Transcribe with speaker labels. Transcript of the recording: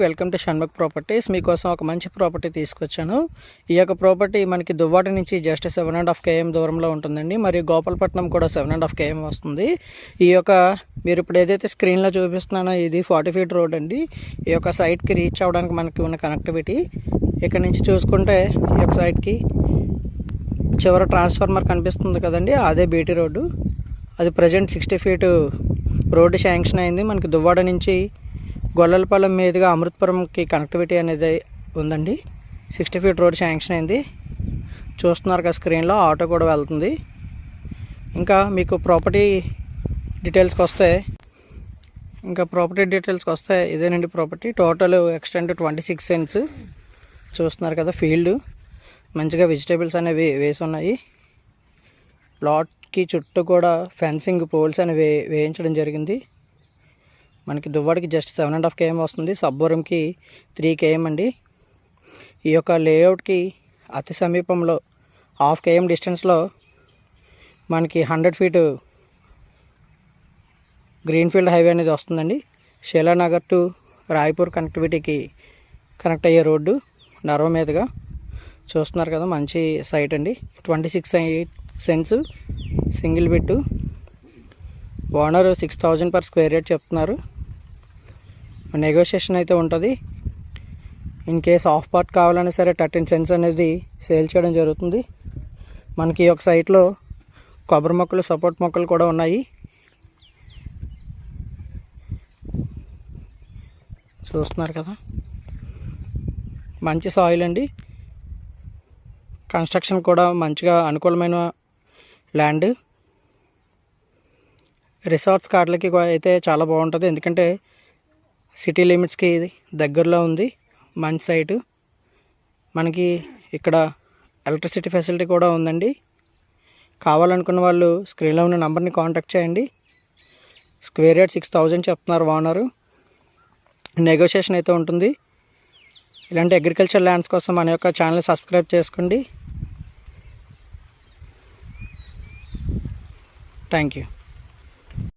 Speaker 1: Welcome to Shanmukh properties. మీకోసం ఒక మంచి ప్రాపర్టీ తీసుకొచ్చాను. ఈ యొక్క ప్రాపర్టీ మనకి దువ్వాడ నుంచి జస్ట్ 7.5 km దూరంలో ఉంటుందండి. మరియు గోపాలపట్నం కూడా 7.5 km వస్తుంది. ఈ యొక్క మీరు ఇప్పుడు ఏదైతే స్క్రీన్లో చూపిస్తున్నానో ఇది 40 feet రోడ్ అండి. ఈ యొక్క సైట్కి రీచ్ అవ్వడానికి మనకి ఉన్న కనెక్టివిటీ ఇక్కడ నుంచి చూసుకుంటే ఈ యొక్క సైట్కి చివర ట్రాన్స్ఫార్మర్ కనిపిస్తుంది కదండి, అదే బీటీ రోడ్డు. అది ప్రజెంట్ 60 feet రోడ్డు శాంక్షన్ అయింది. మనకి దువ్వాడ నుంచి గొల్లలపాలెం మీదుగా అమృతపురంకి కనెక్టివిటీ అనేది ఉందండి. 60 feet రోడ్ శాంక్షన్ అయింది. చూస్తున్నారు కదా స్క్రీన్లో, ఆటో కూడా వెళ్తుంది. ఇంకా మీకు ప్రాపర్టీ డీటెయిల్స్కి వస్తే ఇదేనండి ప్రాపర్టీ. Total extent 26 cents. చూస్తున్నారు కదా ఫీల్డ్, మంచిగా వెజిటేబుల్స్ అనేవి వేసి ఉన్నాయి. ప్లాట్కి చుట్టూ కూడా ఫెన్సింగ్ పోల్స్ అనేవి వేయించడం జరిగింది. మనకి దువ్వాడికి జస్ట్ 7.5 km వస్తుంది. సబ్బవరంకి 3 km అండి. ఈ యొక్క లేఅవుట్కి అతి సమీపంలో 1/2 km డిస్టెన్స్లో మనకి 100 feet గ్రీన్ఫీల్డ్ హైవే అనేది వస్తుందండి. శైలానగర్ టు రాయ్పూర్ కనెక్టివిటీకి కనెక్ట్ అయ్యే రోడ్డు నర్వ మీదుగా. చూస్తున్నారు కదా మంచి సైట్ అండి. 26 cents single bit. Owner 6,000 per square yard చెప్తున్నారు. నెగోషియేషన్ అయితే ఉంటుంది. ఇన్ కేస్ ఆఫ్ పార్ట్ కావాలన్నా సరే 13 cents అనేది సేల్ చేయడం జరుగుతుంది. మనకి ఒక సైట్లో కొబ్బరి మొక్కలు, సపోర్ట్ మొక్కలు కూడా ఉన్నాయి. చూస్తున్నారు కదా మంచి సాయిల్ అండి. కన్స్ట్రక్షన్ కూడా మంచిగా అనుకూలమైన ల్యాండ్. రిసార్ట్స్ కార్డులకి అయితే చాలా బాగుంటుంది, ఎందుకంటే సిటీ లిమిట్స్కి దగ్గరలో ఉంది. మంచి సైటు. మనకి ఇక్కడ ఎలక్ట్రిసిటీ ఫెసిలిటీ కూడా ఉందండి. కావాలనుకున్న వాళ్ళు స్క్రీన్లో ఉన్న నెంబర్ని కాంటాక్ట్ చేయండి. స్క్వేర్ యార్డ్ 6,000 చెప్తున్నారు ఓనరు. నెగోషియేషన్ అయితే ఉంటుంది. ఇలాంటి అగ్రికల్చర్ ల్యాండ్స్ కోసం మన యొక్క ఛానల్ సబ్స్క్రైబ్ చేసుకోండి. Thank you.